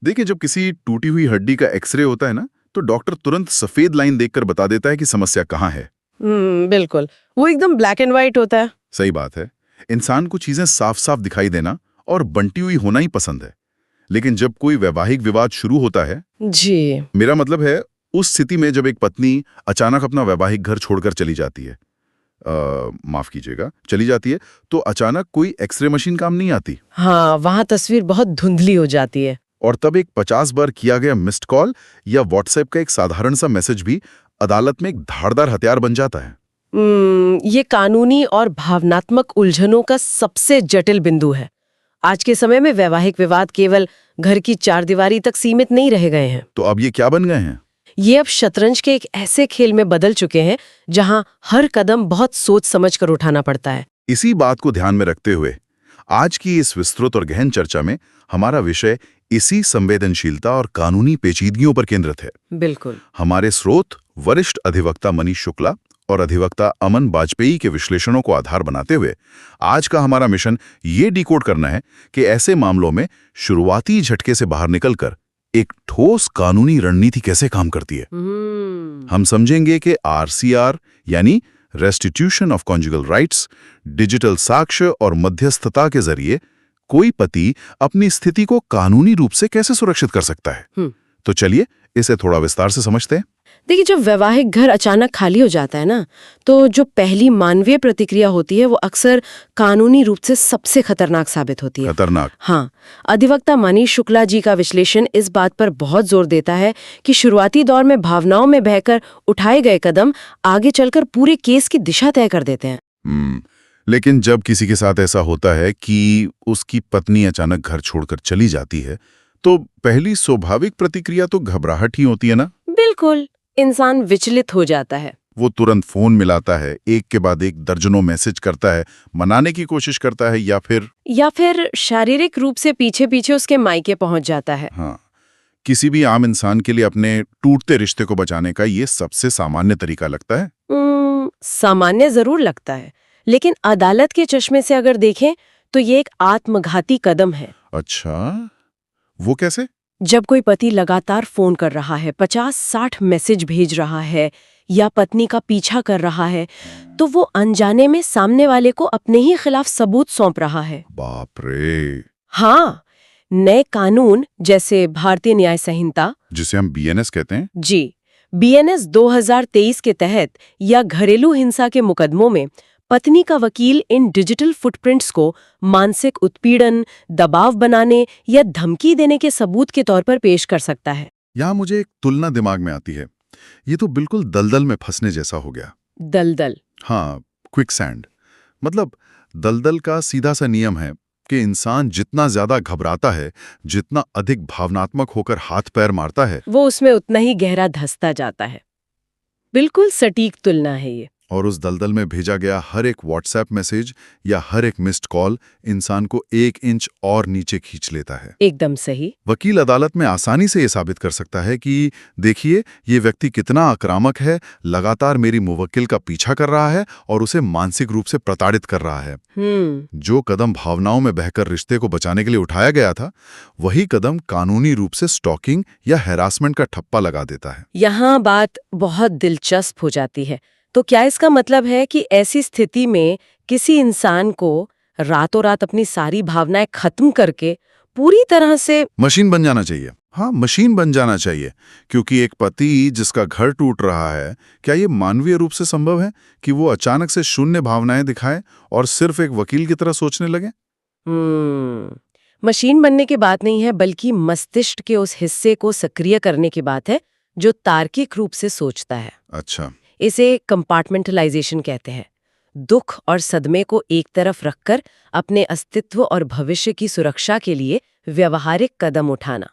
देखिए, जब किसी टूटी हुई हड्डी का एक्सरे होता है ना, तो डॉक्टर तुरंत सफेद लाइन देखकर बता देता है कि समस्या कहाँ है। बिल्कुल। वो एकदम ब्लैक एंड व्हाइट होता है। सही बात है। इंसान को चीजें साफ साफ दिखाई देना और बंटी हुई होना ही पसंद है। लेकिन जब कोई वैवाहिक विवाद शुरू होता है, जी। मेरा मतलब है उस स्थिति में जब एक पत्नी अचानक अपना वैवाहिक घर छोड़कर चली जाती है, माफ कीजिएगा, चली जाती है, तो अचानक कोई एक्सरे मशीन काम नहीं आती। हाँ, वहाँ तस्वीर बहुत धुंधली हो जाती है। और तब एक 50 बार किया गया मिस्ड कॉल या व्हाट्सएप का एक साधारण सा मैसेज भी अदालत में एक धारदार हथियार बन जाता है। ये कानूनी और भावनात्मक उलझनों का सबसे जटिल बिंदु है। आज के समय में वैवाहिक विवाद केवल घर की चारदीवारी तक सीमित नहीं रह गए हैं। तो अब ये क्या बन गए हैं? ये अब शतरंज के एक ऐसे खेल में बदल चुके हैं जहां हर कदम बहुत सोच समझ कर उठाना पड़ता है। इसी बात को ध्यान में रखते हुए आज की इस विस्तृत और गहन चर्चा में हमारा विषय इसी संवेदनशीलता और कानूनी पेचीदगियों पर केंद्रित है। बिल्कुल। हमारे स्रोत वरिष्ठ अधिवक्ता मनीष शुक्ला और अधिवक्ता अमन वाजपेयी के विश्लेषणों को आधार बनाते हुए आज का हमारा मिशन ये डिकोड करना है कि ऐसे मामलों में शुरुआती झटके से बाहर निकलकर एक ठोस कानूनी रणनीति कैसे काम करती है। हम समझेंगे कि आरसीआर यानी restitution of conjugal rights, digital साक्ष्य और मध्यस्थता के जरिए कोई पति अपनी स्थिति को कानूनी रूप से कैसे सुरक्षित कर सकता है। तो चलिए इसे थोड़ा विस्तार से समझते हैं। देखिए, जब वैवाहिक घर अचानक खाली हो जाता है ना, तो जो पहली मानवीय प्रतिक्रिया होती है वो अक्सर कानूनी रूप से सबसे खतरनाक साबित होती है। खतरनाक? हाँ। अधिवक्ता मनीष शुक्ला जी का विश्लेषण इस बात पर बहुत जोर देता है कि शुरुआती दौर में भावनाओं में बहकर उठाए गए कदम आगे चलकर पूरे केस की दिशा तय कर देते हैं। लेकिन जब किसी के साथ ऐसा होता है कि उसकी पत्नी अचानक घर छोड़कर चली जाती है, तो पहली स्वाभाविक प्रतिक्रिया तो घबराहट ही होती है ना? बिल्कुल। इंसान विचलित हो जाता है। वो तुरंत फोन मिलाता है, एक के बाद एक दर्जनों मैसेज करता है, मनाने की कोशिश करता है, या फिर शारीरिक रूप से पीछे पीछे उसके मायके पहुंच जाता है। हाँ, किसी भी आम इंसान के लिए अपने टूटते रिश्ते को बचाने का ये सबसे सामान्य तरीका लगता है। सामान्य जरूर लगता है, लेकिन अदालत के चश्मे से अगर देखें तो ये एक आत्मघाती कदम है। अच्छा, वो कैसे? जब कोई पति लगातार फोन कर रहा है, 50-60 मैसेज भेज रहा है या पत्नी का पीछा कर रहा है, तो वो अनजाने में सामने वाले को अपने ही खिलाफ सबूत सौंप रहा है। बाप रे! हाँ, नए कानून जैसे भारतीय न्याय संहिता, जिसे हम बीएनएस कहते हैं, जी, बीएनएस 2023 के तहत या घरेलू हिंसा के मुकदमों में पत्नी का वकील इन डिजिटल फुटप्रिंट्स को मानसिक उत्पीड़न, दबाव बनाने या धमकी देने के सबूत के तौर पर पेश कर सकता है। यहाँ मुझे एक तुलना दिमाग में आती है। ये तो बिल्कुल दलदल में फंसने जैसा हो गया। दलदल? हाँ, क्विकसैंड। मतलब दलदल का सीधा सा नियम है कि इंसान जितना ज्यादा घबराता है, जितना अधिक भावनात्मक होकर हाथ पैर मारता है, वो उसमें उतना ही गहरा धंसता जाता है। बिल्कुल सटीक तुलना है ये। और उस दलदल में भेजा गया हर एक व्हाट्सएप मैसेज या हर एक मिस्ड कॉल इंसान को 1 इंच और नीचे खींच लेता है। एकदम सही। वकील अदालत में आसानी से ये साबित कर सकता है कि देखिए, ये व्यक्ति कितना आक्रामक है, लगातार मेरी मुवक्किल का पीछा कर रहा है और उसे मानसिक रूप से प्रताड़ित कर रहा है। जो कदम भावनाओं में बहकर रिश्ते को बचाने के लिए उठाया गया था, वही कदम कानूनी रूप से स्टॉकिंग या हैरासमेंट का ठप्पा लगा देता है। यहाँ बात बहुत दिलचस्प हो जाती है। तो क्या इसका मतलब है कि ऐसी स्थिति में किसी इंसान को रातों रात अपनी सारी भावनाएं खत्म करके पूरी तरह से मशीन बन जाना चाहिए? हाँ, मशीन बन जाना चाहिए, क्योंकि एक पति जिसका घर टूट रहा है, क्या ये मानवीय रूप से संभव है कि वो अचानक से शून्य भावनाएं दिखाए और सिर्फ एक वकील की तरह सोचने लगे? मशीन बनने की बात नहीं है, बल्कि मस्तिष्क के उस हिस्से को सक्रिय करने की बात है जो तार्किक रूप से सोचता है। अच्छा। इसे कंपार्टमेंटलाइजेशन कहते हैं। दुख और सदमे को एक तरफ रखकर अपने अस्तित्व और भविष्य की सुरक्षा के लिए व्यवहारिक कदम उठाना।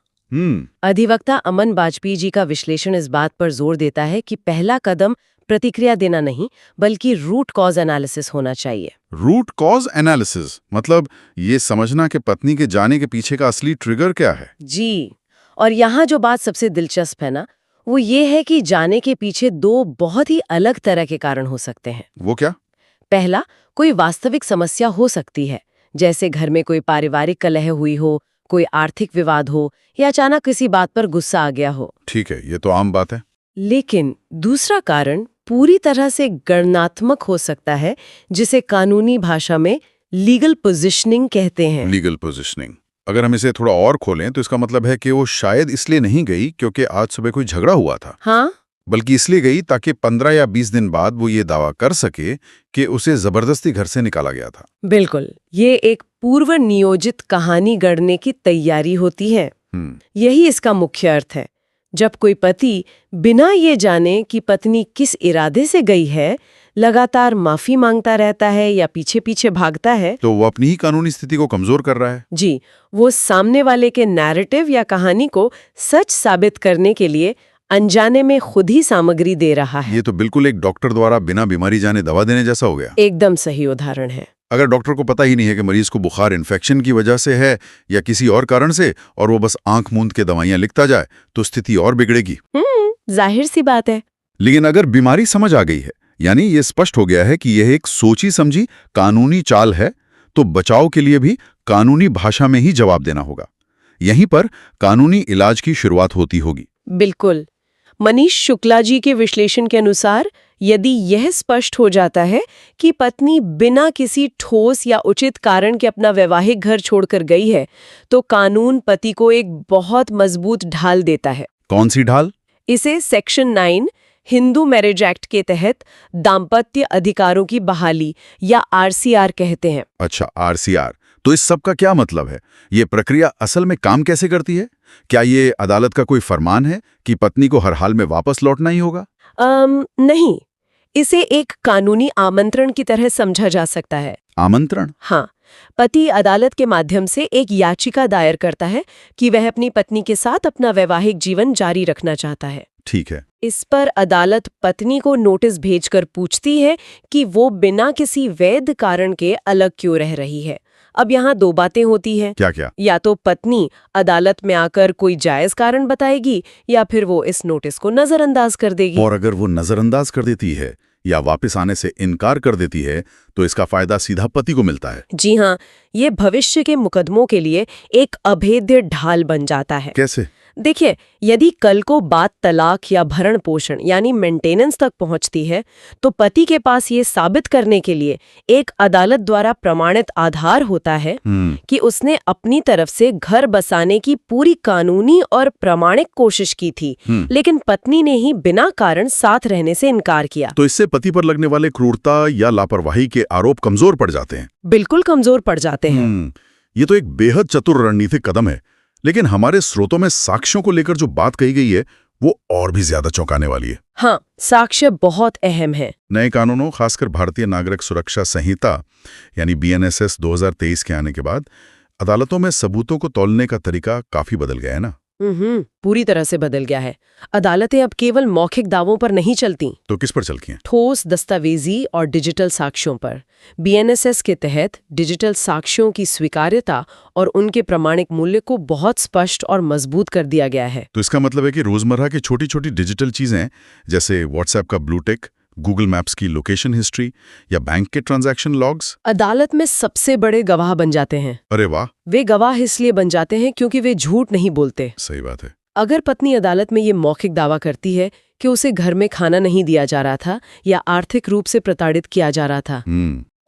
अधिवक्ता अमन वाजपेयी जी का विश्लेषण इस बात पर जोर देता है कि पहला कदम प्रतिक्रिया देना नहीं, बल्कि रूट कॉज एनालिसिस होना चाहिए। रूट कॉज एनालिसिस मतलब ये समझना कि पत्नी के जाने के पीछे का असली ट्रिगर क्या है। जी, और यहाँ जो बात सबसे दिलचस्प है ना, वो ये है कि जाने के पीछे 2 बहुत ही अलग तरह के कारण हो सकते हैं। वो क्या? पहला, कोई वास्तविक समस्या हो सकती है, जैसे घर में कोई पारिवारिक कलह हुई हो, कोई आर्थिक विवाद हो या अचानक किसी बात पर गुस्सा आ गया हो। ठीक है, ये तो आम बात है। लेकिन दूसरा कारण पूरी तरह से गणनात्मक हो सकता है, जिसे कानूनी भाषा में लीगल पोजीशनिंग कहते हैं। लीगल पोजीशनिंग, अगर हम इसे थोड़ा और खोलें तो इसका मतलब है कि वो शायद इसलिए नहीं गई क्योंकि आज सुबह कोई झगड़ा हुआ था, हाँ, बल्कि इसलिए गई ताकि 15 या 20 दिन बाद वो ये दावा कर सके कि उसे जबरदस्ती घर से निकाला गया था। बिल्कुल। ये एक पूर्व नियोजित कहानी गढ़ने की तैयारी होती है। यही इसका मुख्य अर्थ है। जब कोई पति बिना ये जाने कि पत्नी किस इरादे से गई है, लगातार माफी मांगता रहता है या पीछे पीछे भागता है, तो वो अपनी ही कानूनी स्थिति को कमजोर कर रहा है। जी, वो सामने वाले के नैरेटिव या कहानी को सच साबित करने के लिए अनजाने में खुद ही सामग्री दे रहा है। ये तो बिल्कुल एक डॉक्टर द्वारा बिना बीमारी जाने दवा देने जैसा हो गया। एकदम सही उदाहरण है। अगर डॉक्टर को पता ही नहीं है कि मरीज को बुखार इन्फेक्शन की वजह से है या किसी और कारण से, और वो बस आंख मूंद के दवाइयां लिखता जाए, तो स्थिति और बिगड़ेगी। जाहिर सी बात है। लेकिन अगर बीमारी समझ आ गई है, यानी ये स्पष्ट हो गया है कि यह एक सोची समझी कानूनी चाल है, तो बचाव के लिए भी कानूनी भाषा में ही जवाब देना होगा। यहीं पर कानूनी इलाज की शुरुआत होती होगी। बिल्कुल। मनीष शुक्ला जी के विश्लेषण के अनुसार, यदि यह स्पष्ट हो जाता है कि पत्नी बिना किसी ठोस या उचित कारण के अपना वैवाहिक घर छोड़कर गई है, तो कानून पति को एक बहुत मजबूत ढाल देता है। कौन सी ढाल? इसे सेक्शन 9 हिंदू मैरिज एक्ट के तहत दाम्पत्य अधिकारों की बहाली या आरसीआर कहते हैं। अच्छा, आरसीआर। तो इस सब का क्या मतलब है? ये प्रक्रिया असल में काम कैसे करती है? क्या ये अदालत का कोई फरमान है कि पत्नी को हर हाल में वापस लौटना ही होगा? नहीं, इसे एक कानूनी आमंत्रण की तरह समझा जा सकता है। आमंत्रण? हाँ, पति अदालत के माध्यम से एक याचिका दायर करता है कि वह अपनी पत्नी के साथ अपना वैवाहिक जीवन जारी रखना चाहता है। ठीक है। इस पर अदालत पत्नी को नोटिस भेजकर पूछती है कि वो बिना किसी वैध कारण के अलग क्यों रह रही है। अब यहाँ दो बातें होती हैं। क्या क्या? या तो पत्नी अदालत में आकर कोई जायज कारण बताएगी, या फिर वो इस नोटिस को नजरअंदाज कर देगी। और अगर वो नजरअंदाज कर देती है या वापस आने से इनकार कर देती है, तो इसका फायदा सीधा पति को मिलता है। जी हाँ, ये भविष्य के मुकदमों के लिए एक अभेद्य ढाल बन जाता है। कैसे? देखिए, यदि कल को बात तलाक या भरण पोषण यानी मेंटेनेंस तक पहुंचती है, तो पति के पास ये साबित करने के लिए एक अदालत द्वारा प्रमाणित आधार होता है कि उसने अपनी तरफ से घर बसाने की पूरी कानूनी और प्रामाणिक कोशिश की थी, लेकिन पत्नी ने ही बिना कारण साथ रहने से इनकार किया। तो इससे पति पर लगने वाले क्रूरता या लापरवाही के आरोप कमजोर पड़ जाते हैं। बिल्कुल कमजोर पड़ जाते हैं। ये तो एक बेहद चतुर रणनीतिक कदम है। लेकिन हमारे स्रोतों में साक्ष्यों को लेकर जो बात कही गई है, वो और भी ज्यादा चौंकाने वाली है। हाँ, साक्ष्य बहुत अहम है। नए कानूनों, खासकर भारतीय नागरिक सुरक्षा संहिता यानी BNSS 2023 के आने के बाद अदालतों में सबूतों को तौलने का तरीका काफी बदल गया है ना? पूरी तरह से बदल गया है। अदालतें अब केवल मौखिक दावों पर नहीं चलती। तो किस पर चलती हैं? ठोस दस्तावेजी और डिजिटल साक्ष्यों पर। BNSS के तहत डिजिटल साक्ष्यों की स्वीकार्यता और उनके प्रामाणिक मूल्य को बहुत स्पष्ट और मजबूत कर दिया गया है। तो इसका मतलब है कि रोजमर्रा की छोटी छोटी डिजिटल चीजें, जैसे व्हाट्सएप का ब्लू टिक, गूगल मैप्स की लोकेशन हिस्ट्री या बैंक के ट्रांजैक्शन लॉग्स, अदालत में सबसे बड़े गवाह बन जाते हैं। अरे वाह! वे गवाह इसलिए बन जाते हैं क्योंकि वे झूठ नहीं बोलते। सही बात है। अगर पत्नी अदालत में ये मौखिक दावा करती है कि उसे घर में खाना नहीं दिया जा रहा था या आर्थिक रूप से प्रताड़ित किया जा रहा था,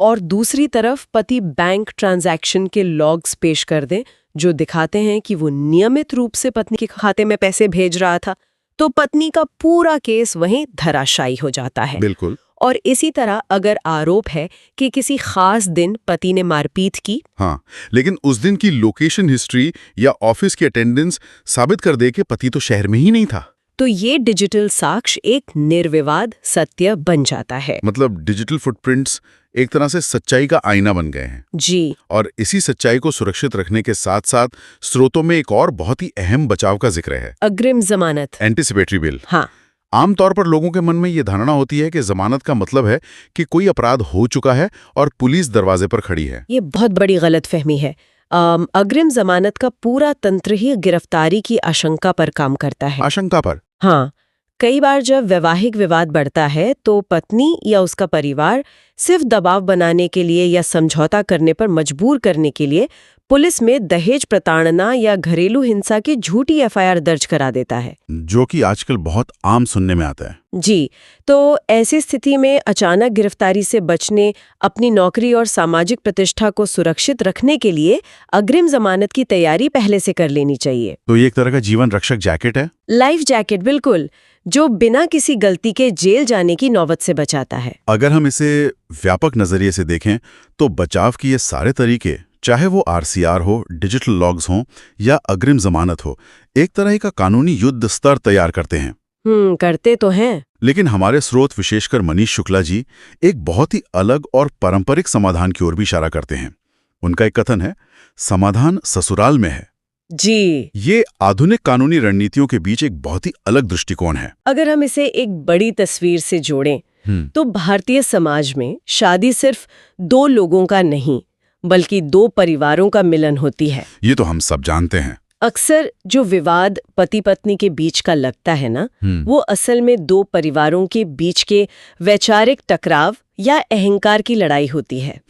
और दूसरी तरफ पति बैंक ट्रांजैक्शन के लॉग्स पेश कर दें जो दिखाते हैं कि वो नियमित रूप से पत्नी के खाते में पैसे भेज रहा था, तो पत्नी का पूरा केस वहीं धराशायी हो जाता है। बिल्कुल। और इसी तरह अगर आरोप है कि किसी खास दिन पति ने मारपीट की, हाँ, लेकिन उस दिन की लोकेशन हिस्ट्री या ऑफिस की अटेंडेंस साबित कर दे कि पति तो शहर में ही नहीं था, तो ये डिजिटल साक्ष्य एक निर्विवाद सत्य बन जाता है। मतलब डिजिटल फुटप्रिंट्स एक तरह से सच्चाई का आईना बन गए हैं। जी। और इसी सच्चाई को सुरक्षित रखने के साथ साथ स्रोतों में एक और बहुत ही अहम बचाव का जिक्र है, अग्रिम जमानत, एंटीसिपेटरी बिल। हाँ। आमतौर पर लोगों के मन में ये धारणा होती है कि जमानत का मतलब है कि कोई अपराध हो चुका है और पुलिस दरवाजे पर खड़ी है। ये बहुत बड़ी गलतफहमी है। अग्रिम जमानत का पूरा तंत्र ही गिरफ्तारी की आशंका पर काम करता है। आशंका पर? हाँ, कई बार जब वैवाहिक विवाद बढ़ता है तो पत्नी या उसका परिवार सिर्फ दबाव बनाने के लिए या समझौता करने पर मजबूर करने के लिए पुलिस में दहेज प्रताड़ना या घरेलू हिंसा की झूठी एफआईआर दर्ज करा देता है। जो कि आजकल बहुत आम सुनने में आता है। जी, तो ऐसी स्थिति में अचानक गिरफ्तारी से बचने, अपनी नौकरी और सामाजिक प्रतिष्ठा को सुरक्षित रखने के लिए अग्रिम जमानत की तैयारी पहले से कर लेनी चाहिए। तो ये एक तरह का जीवन रक्षक जैकेट है। लाइफ जैकेट, बिल्कुल, जो बिना किसी गलती के जेल जाने की नौबत से बचाता है। अगर हम इसे व्यापक नजरिए से देखें तो बचाव की ये सारे तरीके, चाहे वो आरसीआर हो, डिजिटल लॉग्स हों या अग्रिम जमानत हो, एक तरह का कानूनी युद्ध स्तर तैयार करते हैं। करते तो हैं। लेकिन हमारे स्रोत, विशेषकर मनीष शुक्ला जी, एक बहुत ही अलग और पारंपरिक समाधान की ओर भी इशारा करते हैं। उनका एक कथन है, समाधान ससुराल में है। जी, ये आधुनिक कानूनी रणनीतियों के बीच एक बहुत ही अलग दृष्टिकोण है। अगर हम इसे एक बड़ी तस्वीर से जोड़ें तो भारतीय समाज में शादी सिर्फ दो लोगों का नहीं, बल्कि दो परिवारों का मिलन होती है। ये तो हम सब जानते हैं। अक्सर जो विवाद पति पत्नी के बीच का लगता है ना, वो असल में दो परिवारों के बीच के वैचारिक टकराव या अहंकार की लड़ाई होती है।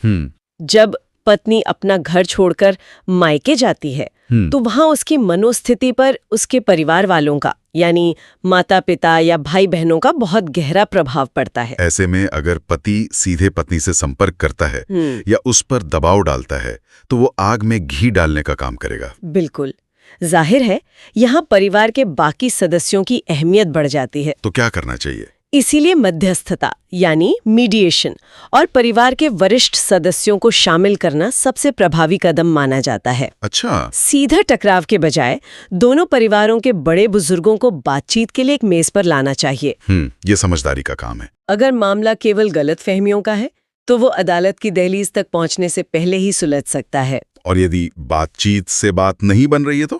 जब पत्नी अपना घर छोड़कर मायके जाती है तो वहां उसकी मनोस्थिति पर उसके परिवार वालों का, यानी माता पिता या भाई बहनों का बहुत गहरा प्रभाव पड़ता है। ऐसे में अगर पति सीधे पत्नी से संपर्क करता है या उस पर दबाव डालता है तो वो आग में घी डालने का काम करेगा। बिल्कुल, जाहिर है यहाँ परिवार के बाकी सदस्यों की अहमियत बढ़ जाती है। तो क्या करना चाहिए? इसीलिए मध्यस्थता यानी मीडिएशन और परिवार के वरिष्ठ सदस्यों को शामिल करना सबसे प्रभावी कदम माना जाता है। अच्छा, सीधा टकराव के बजाय दोनों परिवारों के बड़े बुजुर्गों को बातचीत के लिए एक मेज पर लाना चाहिए। ये समझदारी का काम है। अगर मामला केवल गलतफहमियों का है तो वो अदालत की दहलीज तक पहुंचने से पहले ही सुलझ सकता है। और यदि बातचीत से बात नहीं बन रही है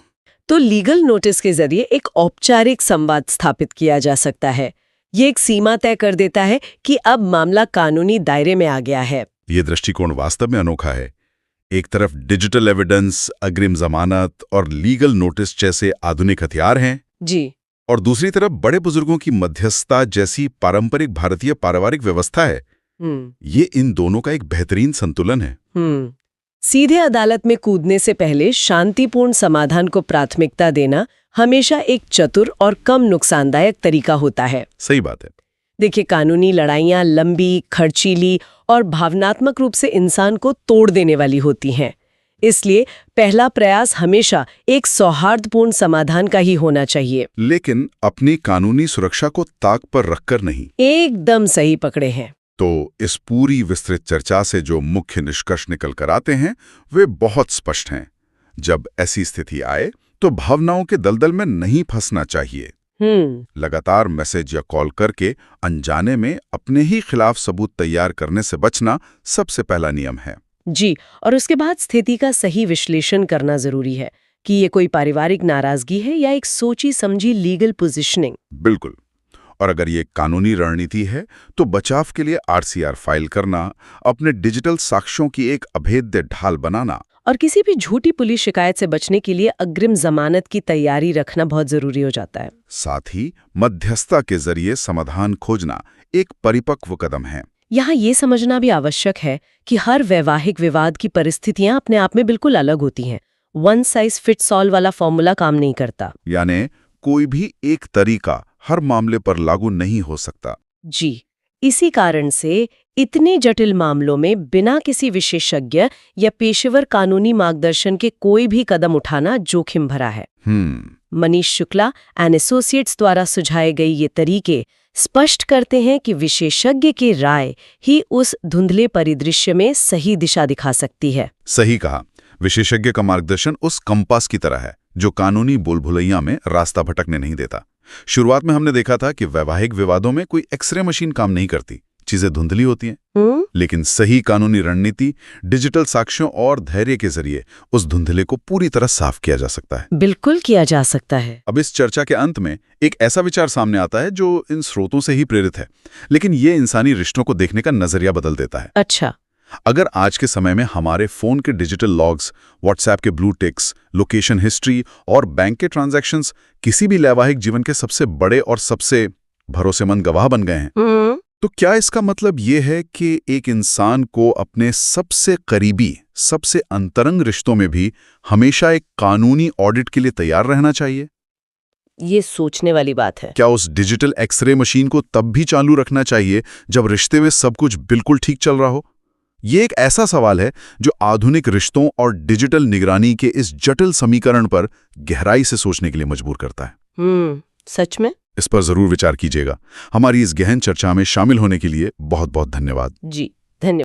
तो लीगल नोटिस के जरिए एक औपचारिक संवाद स्थापित किया जा सकता है। ये एक सीमा तय कर देता है कि अब मामला कानूनी दायरे में आ गया है। ये दृष्टिकोण वास्तव में अनोखा है। एक तरफ डिजिटल एविडेंस, अग्रिम जमानत और लीगल नोटिस जैसे आधुनिक हथियार हैं जी, और दूसरी तरफ बड़े बुजुर्गों की मध्यस्थता जैसी पारंपरिक भारतीय पारिवारिक व्यवस्था है। ये इन दोनों का एक बेहतरीन संतुलन है। सीधे अदालत में कूदने से पहले शांतिपूर्ण समाधान को प्राथमिकता देना हमेशा एक चतुर और कम नुकसानदायक तरीका होता है। सही बात है। देखिए, कानूनी लड़ाइयाँ लंबी, खर्चीली और भावनात्मक रूप से इंसान को तोड़ देने वाली होती हैं। इसलिए पहला प्रयास हमेशा एक सौहार्दपूर्ण समाधान का ही होना चाहिए। लेकिन अपनी कानूनी सुरक्षा को ताक पर रखकर नहीं। एकदम सही पकड़े हैं। तो इस पूरी विस्तृत चर्चा से जो मुख्य निष्कर्ष निकल कर आते हैं वे बहुत स्पष्ट हैं। जब ऐसी स्थिति आए तो भावनाओं के दलदल में नहीं फंसना चाहिए। लगातार मैसेज या कॉल करके अनजाने में अपने ही खिलाफ सबूत तैयार करने से बचना सबसे पहला नियम है। जी, और उसके बाद स्थिति का सही विश्लेषण करना जरूरी है कि ये कोई पारिवारिक नाराजगी है या एक सोची समझी लीगल पोजीशनिंग। बिल्कुल। और अगर ये कानूनी रणनीति है तो बचाव के लिए आरसीआर फाइल करना, अपने डिजिटल साक्ष्यों की एक अभेद्य ढाल बनाना और किसी भी झूठी पुलिस शिकायत से बचने के लिए अग्रिम जमानत की तैयारी रखना बहुत जरूरी हो जाता है। साथ ही मध्यस्थता के जरिए समाधान खोजना एक परिपक्व कदम है। यहाँ ये समझना भी आवश्यक है कि हर वैवाहिक विवाद की परिस्थितियां अपने आप में बिल्कुल अलग होती हैं। वन साइज फिट्स ऑल वाला फॉर्मूला काम नहीं करता। यानी कोई भी एक तरीका हर मामले पर लागू नहीं हो सकता। जी, इसी कारण से इतने जटिल मामलों में बिना किसी विशेषज्ञ या पेशेवर कानूनी मार्गदर्शन के कोई भी कदम उठाना जोखिम भरा है। मनीष शुक्ला एंड एसोसिएट्स द्वारा सुझाए गए ये तरीके स्पष्ट करते हैं कि विशेषज्ञ की राय ही उस धुंधले परिदृश्य में सही दिशा दिखा सकती है। सही कहा। विशेषज्ञ का मार्गदर्शन उस कंपास की तरह है जो कानूनी बोलभुलैया में रास्ता भटकने नहीं देता। शुरुआत में हमने देखा था कि वैवाहिक विवादों में कोई एक्सरे मशीन काम नहीं करती, चीजें धुंधली होती हैं। लेकिन सही कानूनी रणनीति, डिजिटल साक्ष्यों और धैर्य के जरिए उस धुंधले को पूरी तरह साफ किया जा सकता है। बिल्कुल किया जा सकता है। अब इस चर्चा के अंत में एक ऐसा विचार सामने आता है जो इन स्रोतों से ही प्रेरित है, लेकिन ये इंसानी रिश्तों को देखने का नजरिया बदल देता है। अच्छा, अगर आज के समय में हमारे फोन के डिजिटल लॉग्स, व्हाट्सएप के ब्लू टिक्स, लोकेशन हिस्ट्री और बैंक के ट्रांजैक्शंस किसी भी वैवाहिक जीवन के सबसे बड़े और सबसे भरोसेमंद गवाह बन गए हैं, तो क्या इसका मतलब ये है कि एक इंसान को अपने सबसे करीबी, सबसे अंतरंग रिश्तों में भी हमेशा एक कानूनी ऑडिट के लिए तैयार रहना चाहिए? ये सोचने वाली बात है। क्या उस डिजिटल एक्सरे मशीन को तब भी चालू रखना चाहिए जब रिश्ते में सब कुछ बिल्कुल ठीक चल रहा हो? ये एक ऐसा सवाल है जो आधुनिक रिश्तों और डिजिटल निगरानी के इस जटिल समीकरण पर गहराई से सोचने के लिए मजबूर करता है। सच में? इस पर जरूर विचार कीजिएगा। हमारी इस गहन चर्चा में शामिल होने के लिए बहुत बहुत धन्यवाद। जी, धन्यवाद।